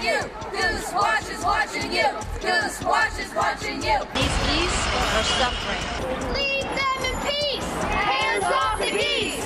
you. Goose Watch is watching you. Goose Watch is watching you. These geese are suffering. Leave them in peace. Hands off the geese.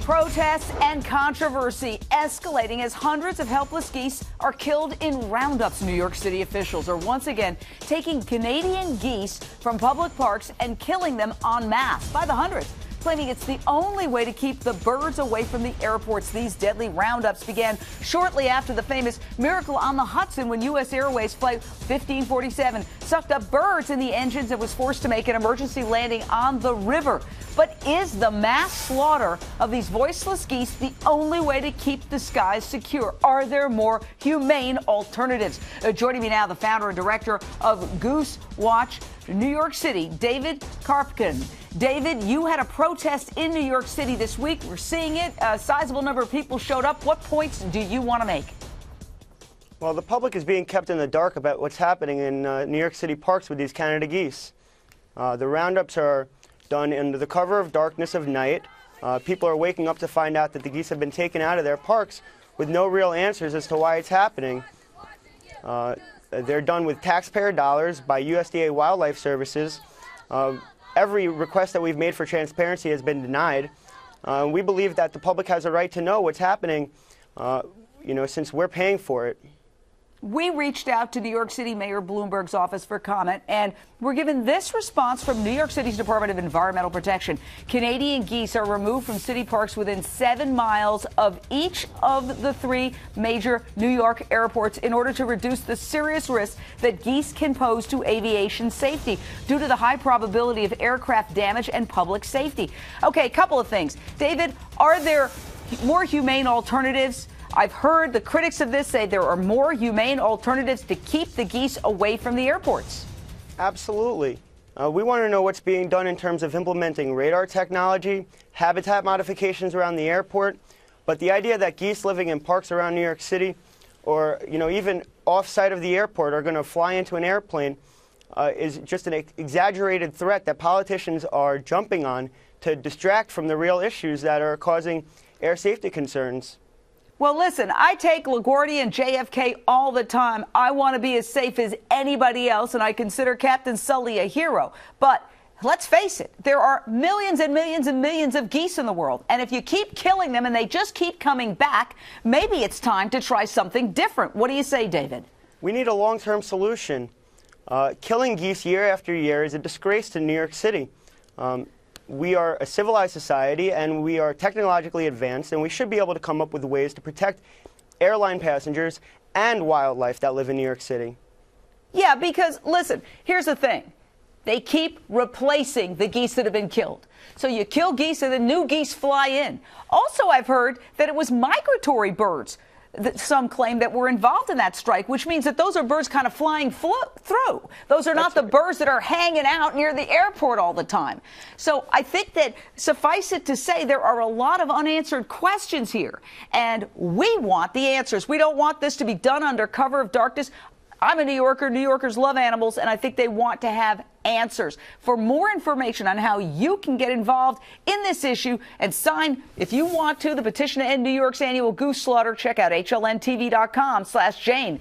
Protests and controversy escalating as hundreds of helpless geese are killed in roundups. New York City officials are once again taking Canadian geese from public parks and killing them en masse by the hundreds, claiming it's the only way to keep the birds away from the airports. These deadly roundups began shortly after the famous Miracle on the Hudson, when U.S. Airways Flight 1547 sucked up birds in the engines and was forced to make an emergency landing on the river. But is the mass slaughter of these voiceless geese the only way to keep the skies secure? Are there more humane alternatives? Joining me now, the founder and director of Goose Watch New York City, David Karpkin. David, you had a protest in New York City this week. We're seeing it. A sizable number of people showed up. What points do you want to make? Well, the public is being kept in the dark about what's happening in New York City parks with these Canada geese. The roundups are done under the cover of darkness of night. People are waking up to find out that the geese have been taken out of their parks with no real answers as to why it's happening. They're done with taxpayer dollars by USDA Wildlife Services. Every request that we've made for transparency has been denied. We believe that the public has a right to know what's happening, since we're paying for it. We reached out to New York City Mayor Bloomberg's office for comment, and we're given this response from New York City's Department of Environmental Protection. Canadian geese are removed from city parks within 7 miles of each of the 3 major New York airports in order to reduce the serious risk that geese can pose to aviation safety due to the high probability of aircraft damage and public safety. Okay, a couple of things. David, are there more humane alternatives? I've heard the critics of this say there are more humane alternatives to keep the geese away from the airports. Absolutely. We want to know what's being done in terms of implementing radar technology, habitat modifications around the airport. But the idea that geese living in parks around New York City or even off-site of the airport are going to fly into an airplane is just an exaggerated threat that politicians are jumping on to distract from the real issues that are causing air safety concerns. Well, listen, I take LaGuardia and JFK all the time. I want to be as safe as anybody else, and I consider Captain Sully a hero. But let's face it, there are millions and millions and millions of geese in the world. And if you keep killing them and they just keep coming back, maybe it's time to try something different. What do you say, David? We need a long-term solution. Killing geese year after year is a disgrace to New York City. We are a civilized society, and we are technologically advanced, and we should be able to come up with ways to protect airline passengers and wildlife that live in New York City. Yeah, because, listen, here's the thing. They keep replacing the geese that have been killed. So you kill geese and then new geese fly in. Also, I've heard that it was migratory birds that some claim that were involved in that strike, which means that those are birds kind of flying through. Those are not the birds that are hanging out near the airport all the time. So I think that suffice it to say there are a lot of unanswered questions here, and we want the answers. We don't want this to be done under cover of darkness. I'm a New Yorker. New Yorkers love animals, and I think they want to have answers. For more information on how you can get involved in this issue and sign, if you want to, the petition to end New York's annual goose slaughter, check out HLNTV.com/Jane.